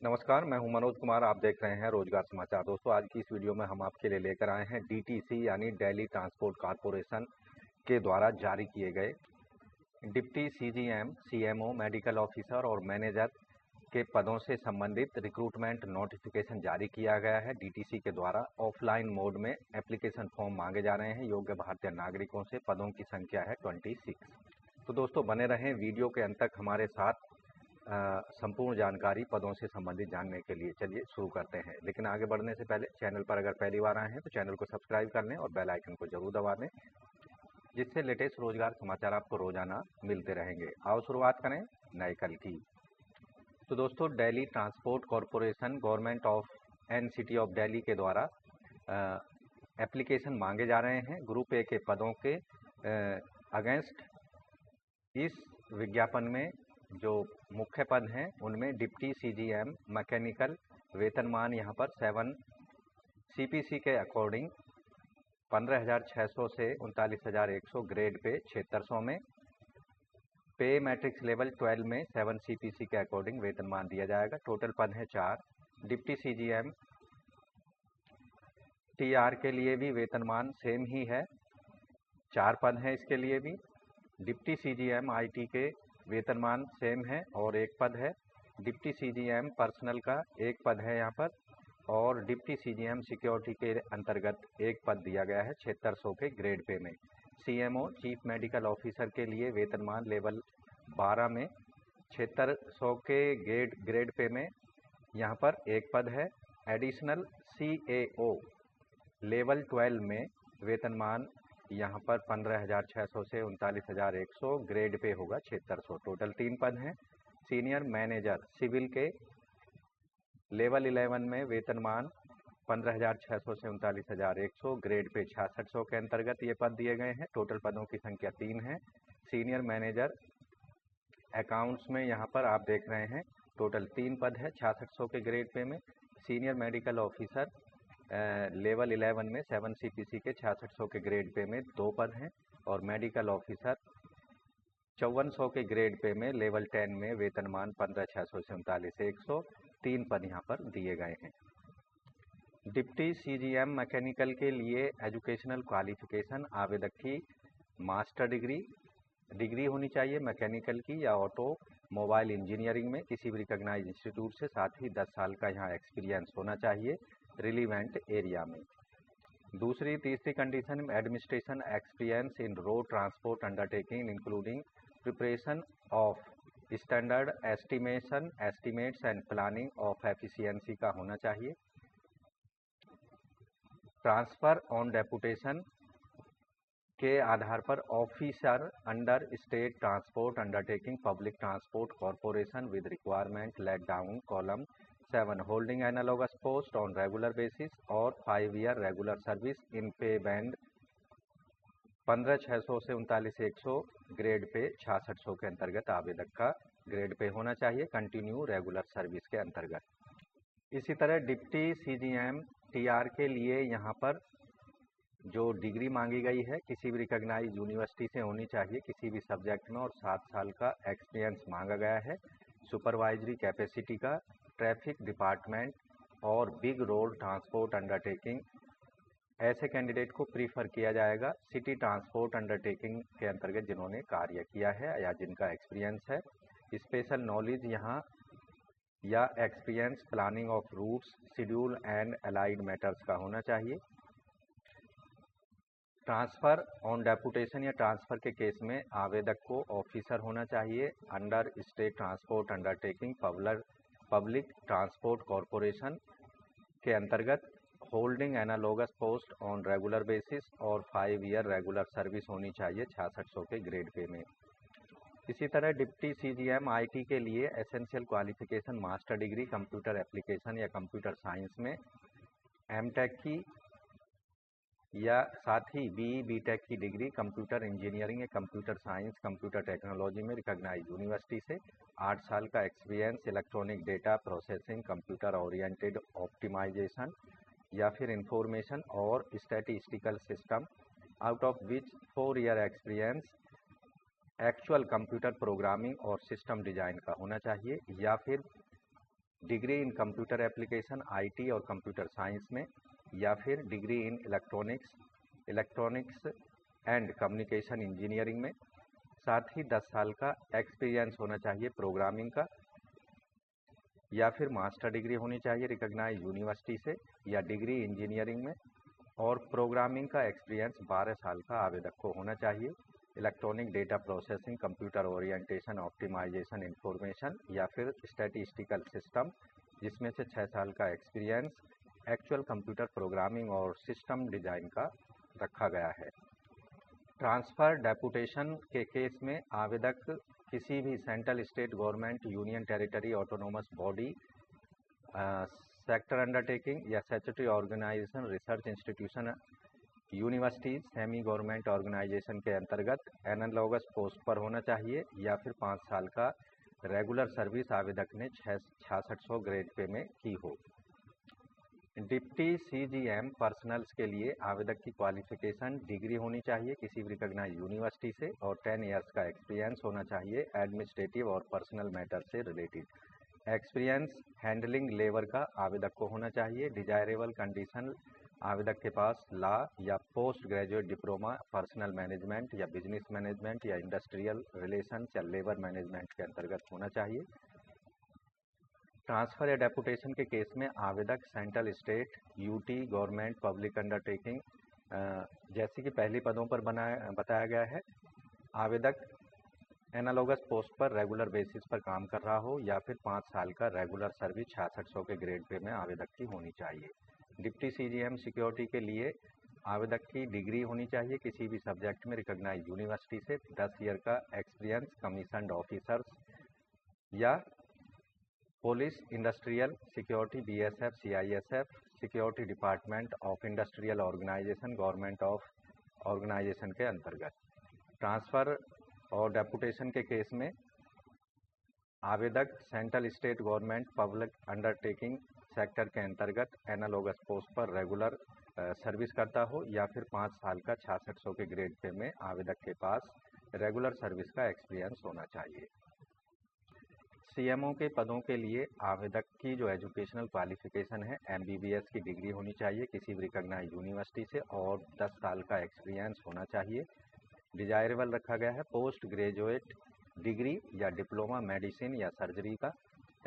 नमस्कार, मैं हूं मनोज कुमार। आप देख रहे हैं रोजगार समाचार। दोस्तों, आज की इस वीडियो में हम आपके लिए लेकर आए हैं डीटीसी यानी दिल्ली ट्रांसपोर्ट कॉरपोरेशन के द्वारा जारी किए गए deputy CGM, CMO, medical officer और मैनेजर के पदों से संबंधित रिक्रूटमेंट नोटिफिकेशन जारी किया गया है। डीटीसी के द्वारा ऑफलाइन मोड में एप्लीकेशन फॉर्म मांगे जा रहे हैं योग्य भारतीय नागरिकों से। पदों की संख्या है 26। तो दोस्तों, बने रहें वीडियो के अंत तक हमारे साथ संपूर्ण जानकारी पदों से संबंधित जानने के लिए। चलिए शुरू करते हैं, लेकिन आगे बढ़ने से पहले चैनल पर अगर पहली बार आए हैं तो चैनल को सब्सक्राइब कर लें और बेल आइकन को जरूर दबा दें, जिससे लेटेस्ट रोजगार समाचार आपको रोजाना मिलते रहेंगे। आओ शुरुआत करें नए कल की। तो दोस्तों, Delhi transport corporation government of and city of Delhi के द्वारा एप्लीकेशन मांगे जा रहे हैं ग्रुप ए के पदों के अगेंस्ट। इस विज्ञापन में जो मुख्य पद हैं उनमें डिप्टी सीजीएम मैकेनिकल वेतनमान यहाँ पर 7 सीपीसी के अकॉर्डिंग 15,600 से 39,100, ग्रेड पे 7600 में। पे मैट्रिक्स लेवल 12 में 7 सीपीसी के अकॉर्डिंग वेतनमान दिया जाएगा। टोटल पद है 4। डिप्टी सीजीएम टीआर के लिए भी वेतनमान सेम ही है, 4 पद हैं इसके लिए भी। डिप्टी सीजीएम आईटी के वेतनमान सेम है और 1 पद है। डिप्टी सीजीएम पर्सनल का 1 पद है यहाँ पर, और डिप्टी सीजीएम सिक्योरिटी के अंतर्गत 1 पद दिया गया है 7600 के ग्रेड पे में। सीएमओ चीफ मेडिकल ऑफिसर के लिए वेतनमान लेवल 12 में 7600 के ग्रेड पे में यहाँ पर 1 पद है। एडिशनल सीएओ लेवल 12 में वेतनमान यहाँ पर 15,600 से 39,100, ग्रेड पे होगा 7600। टोटल 3 पद हैं। सीनियर मैनेजर सिविल के लेवल 11 में वेतनमान 15,600 से 39,100, ग्रेड पे 6600 के अंतर्गत ये पद दिए गए हैं। टोटल पदों की संख्या 3 है। सीनियर मैनेजर अकाउंट्स में यहाँ पर आप देख रहे हैं टोटल 3 पद है 6600 के ग्रेड पे में। सीनियर मेडिकल ऑफिसर लेवल 11 में 7 सीपीसी के 6600 के ग्रेड पे में 2 पद हैं, और मेडिकल ऑफिसर 5400 के ग्रेड पे में लेवल 10 में वेतनमान 15,600 से 39,100, 3 पद यहाँ पर दिए गए हैं। डिप्टी सीजीएम मैकेनिकल के लिए एजुकेशनल क्वालिफिकेशन आवेदक की मास्टर डिग्री होनी चाहिए मैकेनिकल की या ऑटो मोबाइल इंजीनियरिंग में किसी भी रिकॉग्नाइज्ड इंस्टीट्यूट से। साथ ही 10 साल का यहाँ एक्सपीरियंस होना चाहिए रिलीवेंट एरिया में। तीसरी condition, administration experience in road transport undertaking including preparation of standard estimates and planning of efficiency का होना चाहिए। ट्रांसफर ऑन डेपुटेशन के आधार पर officer under state transport undertaking public transport corporation with requirement let down column 7 holding analogous post on regular basis और 5 year regular service in पे band 15,600 से 39,100, grade pay 6600 के अंतर्गत आवेदक का ग्रेड पे होना चाहिए कंटिन्यू रेगुलर सर्विस के अंतर्गत। इसी तरह डिप्टी सीजीएम टीआर के लिए यहाँ पर जो डिग्री मांगी गई है किसी भी रिकॉग्नाइज्ड यूनिवर्सिटी से होनी चाहिए किसी भी सब्जेक्ट में, और 7 साल का एक्सपीरियंस मांगा गया है। सुपरवाइजरी कैपेसिटी का ट्रैफिक डिपार्टमेंट और बिग रोड ट्रांसपोर्ट अंडरटेकिंग ऐसे कैंडिडेट को प्रीफर किया जाएगा सिटी ट्रांसपोर्ट अंडरटेकिंग के अंतर्गत जिन्होंने कार्य किया है या जिनका एक्सपीरियंस है। स्पेशल नॉलेज यहाँ या experience planning of routes schedule and allied matters का होना चाहिए। ट्रांसफ़र ऑन डेपुटेशन या ट्रांसफ़र के केस में आवेदक को ऑफिसर होना चाहिए under state transport undertaking public transport corporation के अंतर्गत holding analogous post on regular basis और 5 ईयर रेगुलर सर्विस होनी चाहिए 6600 के ग्रेड पे में। इसी तरह डिप्टी सीजीएम आईटी के लिए essential qualification master degree computer application या कंप्यूटर साइंस में एमटेक की या साथ ही बीटेक की डिग्री कंप्यूटर इंजीनियरिंग या कंप्यूटर साइंस कंप्यूटर टेक्नोलॉजी में रिकॉग्नाइज्ड यूनिवर्सिटी से 8 साल का experience electronic data processing computer oriented optimization या फिर इंफॉर्मेशन और statistical system out of which 4 year experience actual computer programming और सिस्टम डिजाइन का होना चाहिए, या फिर degree in computer application IT और कंप्यूटर साइंस में, या फिर degree in electronics and communication engineering में। साथ ही 10 साल का एक्सपीरियंस होना चाहिए प्रोग्रामिंग का, या फिर मास्टर डिग्री होनी चाहिए रिकॉग्नाइज यूनिवर्सिटी से, या डिग्री इंजीनियरिंग में और प्रोग्रामिंग का एक्सपीरियंस 12 साल का आवेदक को होना चाहिए। Electronic data processing, computer orientation, optimization, information या फिर स्टैटिस्टिकल सिस्टम, जिसमें से 6 साल का एक्सपीरियंस एक्चुअल कंप्यूटर प्रोग्रामिंग और सिस्टम डिजाइन का रखा गया है। ट्रांसफ़र डेपुटेशन के केस में आवेदक किसी भी central, state government, union territory, autonomous body, sector undertaking या statutory organisation, research institution, universities, semi government organisation के अंतर्गत एनालॉगस पोस्ट पर होना चाहिए, या फिर 5 साल का रेगुलर सर्विस आवेदक ने 6600 ग्रेड पे में की हो। डिप्टी सीजीएम पर्सनल्स के लिए आवेदक की क्वालिफिकेशन डिग्री होनी चाहिए किसी भी रिकॉग्नाइज यूनिवर्सिटी से, और 10 इयर्स का एक्सपीरियंस होना चाहिए एडमिनिस्ट्रेटिव और पर्सनल मैटर से रिलेटेड। एक्सपीरियंस हैंडलिंग लेबर का आवेदक को होना चाहिए। डिजायरेबल कंडीशन, आवेदक के पास लॉ या post graduate diploma personal management या बिजनेस मैनेजमेंट या इंडस्ट्रियल रिलेशंस या लेबर मैनेजमेंट के अंतर्गत होना चाहिए। ट्रांसफ़र या डेपुटेशन के केस में आवेदक central, state, UT, government, public undertaking जैसे कि पहले पदों पर बताया गया है। आवेदक एनालॉगस पोस्ट पर रेगुलर बेसिस पर काम कर रहा हो, या फिर 5 साल का रेगुलर सर्विस 6600 के ग्रेड पे में आवेदक की होनी चाहिए। डिप्टी सीजीएम सिक्योरिटी के लिए आवेदक की डिग्री होनी चाहिए किसी भी सब्जेक्ट में रिकॉग्नाइज यूनिवर्सिटी से, 10 ईयर का एक्सपीरियंस कमीशन्ड ऑफिसर्स या police, industrial security, BSF, CISF, security department of industrial organisation, government of organisation के अंतर्गत। ट्रांसफ़र और डेपुटेशन के केस में आवेदक central, state government, public undertaking sector के अंतर्गत एनालॉगस पोस्ट पर रेगुलर सर्विस करता हो, या फिर 5 साल का 6600 के ग्रेड पे में आवेदक के पास रेगुलर सर्विस का एक्सपीरियंस होना चाहिए। सीएमओ के पदों के लिए आवेदक की जो एजुकेशनल क्वालिफिकेशन है, एमबीबीएस की डिग्री होनी चाहिए किसी भी रिकॉग्नाइज यूनिवर्सिटी से, और 10 साल का एक्सपीरियंस होना चाहिए। डिजायरेबल रखा गया है पोस्ट ग्रेजुएट डिग्री या डिप्लोमा मेडिसिन या सर्जरी का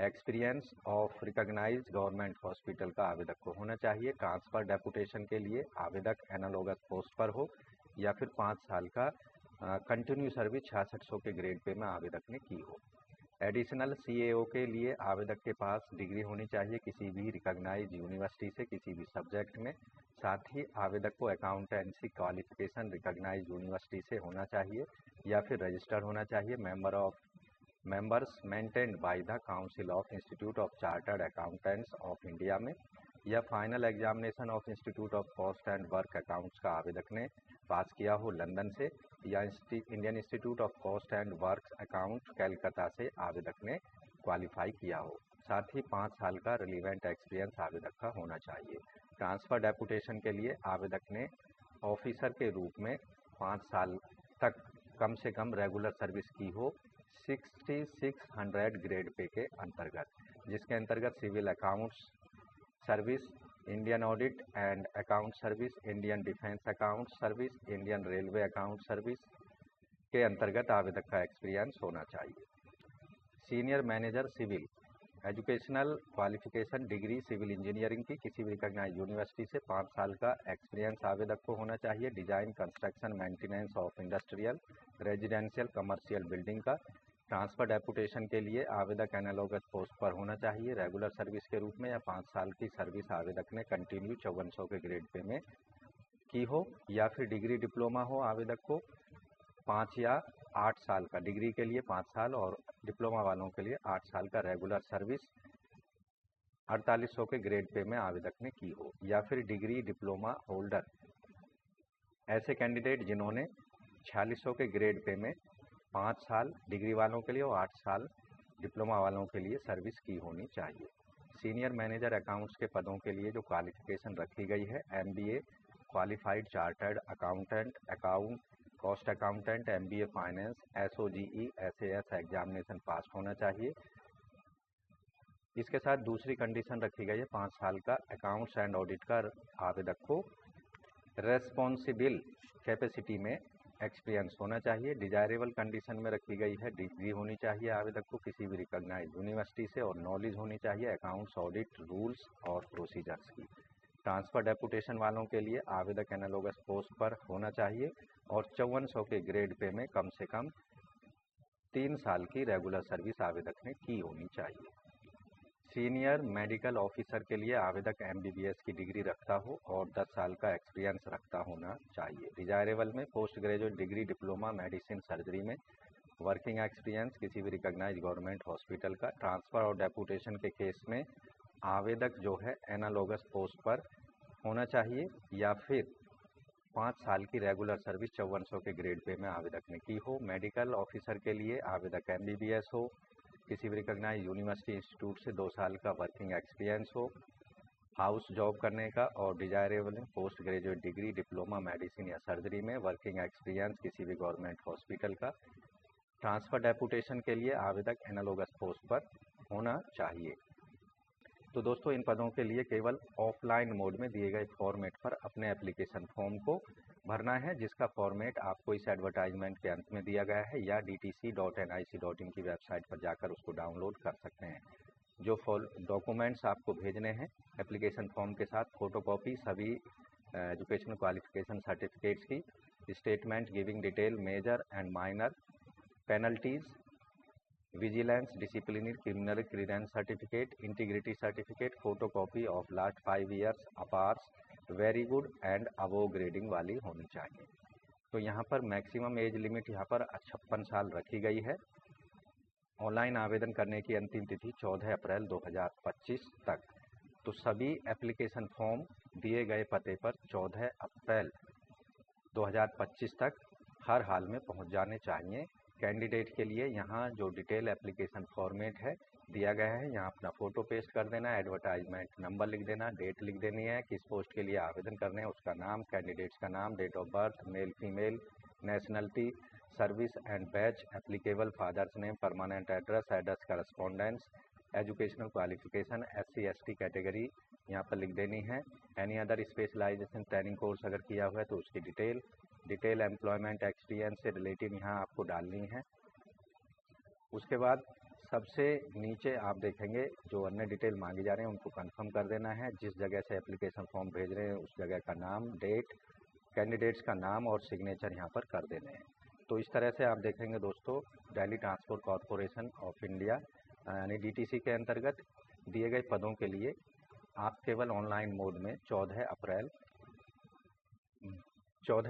experience of recognised government hospital का आवेदक को होना चाहिए। ट्रांसफ़र डेपुटेशन के लिए आवेदक एनालॉगस पोस्ट पर हो, या फिर 5 साल का कंटिन्यू सर्विस 6600 के ग्रेड पे में आवेदक ने की हो। एडिशनल सीएओ के लिए आवेदक के पास डिग्री होनी चाहिए किसी भी रिकॉग्नाइज यूनिवर्सिटी से किसी भी सब्जेक्ट में। साथ ही आवेदक को अकाउंटेंसी क्वालिफिकेशन रिकॉग्नाइज यूनिवर्सिटी से होना चाहिए, या फिर रजिस्टर्ड होना चाहिए members maintained by the council of institute of chartered accountants of India में, या final examination of institute of cost and work accounts का आवेदक ने पास किया हो लंदन से, या Indian institute of cost and work account Calcutta से आवेदक ने क्वालिफाई किया हो। साथ ही 5 साल का रिलीवेंट एक्सपीरियंस आवेदक का होना चाहिए। ट्रांसफ़र डेपुटेशन के लिए आवेदक ने ऑफिसर के रूप में 5 साल तक कम से कम रेगुलर सर्विस की हो 6600 ग्रेड पे के अंतर्गत, जिसके अंतर्गत civil accounts service, Indian audit and account service, Indian defence account service, Indian railway account service के अंतर्गत आवेदक का एक्सपीरियंस होना चाहिए। Senior manager civil educational qualification degree civil engineering की किसी भी रिकॉग्नाइज यूनिवर्सिटी से, 5 साल का एक्सपीरियंस आवेदक को होना चाहिए। Design, construction, maintenance of industrial, residential, commercial building का। ट्रांसफ़र डेपुटेशन के लिए आवेदक एनालॉगस पोस्ट पर होना चाहिए रेगुलर सर्विस के रूप में, या 5 साल की सर्विस आवेदक ने कंटिन्यू 5400 के ग्रेड पे में की हो, या फिर डिग्री डिप्लोमा हो आवेदक को 5 या 8 साल का, डिग्री के लिए 5 साल और डिप्लोमा वालों के लिए 8 साल का रेगुलर सर्विस 4800 के ग्रेड पे में आवेदक ने की हो, या फिर डिग्री डिप्लोमा होल्डर ऐसे कैंडिडेट जिन्होंने 4600 के ग्रेड पे में 5 साल डिग्री वालों के लिए और 8 साल डिप्लोमा वालों के लिए सर्विस की होनी चाहिए। सीनियर मैनेजर अकाउंट्स के पदों के लिए जो क्वालिफिकेशन रखी गई है, MBA qualified chartered accountant, account cost accountant, MBA finance, SOGE, SAS examination pass होना चाहिए। इसके साथ दूसरी कंडीशन रखी गई है 5 साल का अकाउंट्स एंड ऑडिट का आवेदक को रेस्पॉन्सिबल कैपेसिटी में एक्सपीरियंस होना चाहिए। डिजायरेबल कंडीशन में रखी गई है डिग्री होनी चाहिए आवेदक को किसी भी रिकॉग्नाइज यूनिवर्सिटी से और नॉलेज होनी चाहिए अकाउंट्स ऑडिट रूल्स और प्रोसीजर्स की। ट्रांसफर डेपुटेशन वालों के लिए आवेदक एनालॉगस पोस्ट पर होना चाहिए और 5400 के ग्रेड पे में कम से कम 3 साल की रेगुलर सर्विस आवेदक ने की होनी चाहिए। सीनियर मेडिकल ऑफिसर के लिए आवेदक MBBS की डिग्री रखता हो और 10 साल का एक्सपीरियंस रखता होना चाहिए। डिजायरेबल में post graduate degree diploma medicine surgery में वर्किंग एक्सपीरियंस किसी भी रिकॉग्नाइज गवर्नमेंट हॉस्पिटल का। ट्रांसफ़र और डेपुटेशन के केस में आवेदक जो है एनालॉगस पोस्ट पर होना चाहिए या फिर 5 साल की रेगुलर सर्विस 5400 के ग्रेड पे में आवेदक ने की हो। मेडिकल ऑफिसर के लिए आवेदक MBBS हो, किसी भी रिकॉग्नाइज यूनिवर्सिटी इंस्टीट्यूट से 2 साल का वर्किंग एक्सपीरियंस हो हाउस जॉब करने का और desirable post graduate degree diploma medicine या सर्जरी में वर्किंग एक्सपीरियंस किसी भी गवर्नमेंट हॉस्पिटल का। ट्रांसफ़र डेपुटेशन के लिए आवेदक एनालॉगस पोस्ट पर होना चाहिए। तो दोस्तों इन पदों के लिए केवल ऑफलाइन मोड में दिए गए फॉर्मेट पर अपने एप्लीकेशन फॉर्म को भरना है, जिसका फॉर्मेट आपको इस एडवर्टाइजमेंट के अंत में दिया गया है या dtc.nic.in की वेबसाइट पर जाकर उसको डाउनलोड कर सकते हैं। जो डॉक्यूमेंट्स आपको भेजने हैं एप्लीकेशन फॉर्म के साथ फोटोकॉपी सभी एजुकेशनल क्वालिफिकेशन सर्टिफिकेट्स की, statement giving detail major and minor penalties, vigilance disciplinary criminal clearance certificate, integrity certificate, photocopy of last 5 years APARs very good and above grading वाली होनी चाहिए। तो यहाँ पर मैक्सिमम एज लिमिट यहाँ पर 56 साल रखी गई है। ऑनलाइन आवेदन करने की अंतिम तिथि 14 अप्रैल 2025 तक। तो सभी एप्लीकेशन फॉर्म दिए गए पते पर 14 अप्रैल 2025 तक हर हाल में पहुँच जाने चाहिए। कैंडिडेट के लिए यहाँ जो डिटेल एप्लीकेशन फॉर्मेट है दिया गया है, यहाँ अपना फ़ोटो पेस्ट कर देना, एडवर्टाइजमेंट नंबर लिख देना, डेट लिख देनी है, किस पोस्ट के लिए आवेदन करने हैं उसका नाम, कैंडिडेट्स का नाम, date of birth, male female, nationality, service and batch, applicable father's name, permanent address, address correspondence, educational qualification SC ST category यहाँ पर लिख देनी है। Any other specialisation training course अगर किया हुआ है तो उसकी डिटेल एम्प्लॉयमेंट एक्सपीरियंस से रिलेटेड यहाँ आपको डालनी है। उसके बाद सबसे नीचे आप देखेंगे जो अन्य डिटेल मांगी जा रहे हैं उनको कंफर्म कर देना है। जिस जगह से एप्लीकेशन फॉर्म भेज रहे हैं उस जगह का नाम, डेट, कैंडिडेट्स का नाम और सिग्नेचर यहाँ पर कर देने हैं। तो इस तरह से आप देखेंगे दोस्तों Delhi transport corporation of India यानी DTC के अंतर्गत दिए गए पदों के लिए आप केवल ऑनलाइन मोड में 14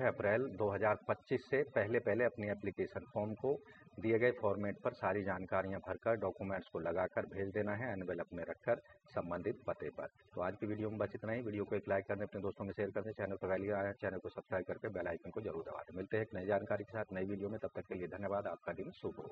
अप्रैल 2025 से पहले अपनी एप्लीकेशन फॉर्म को दिए गए फॉर्मेट पर सारी जानकारियां भरकर डॉक्यूमेंट्स को लगाकर भेज देना है एनवेलप में रखकर संबंधित पते पर। तो आज की वीडियो में बस इतना ही। वीडियो को एक लाइक कर दें, अपने दोस्तों में शेयर कर दें, चैनल पर पहली आए हैं चैनल को सब्सक्राइब करके बेल आइकन को जरूर दबा दें। मिलते हैं एक नई जानकारी के साथ नई वीडियो में, तब तक के लिए धन्यवाद। आपका दिन शुभ हो।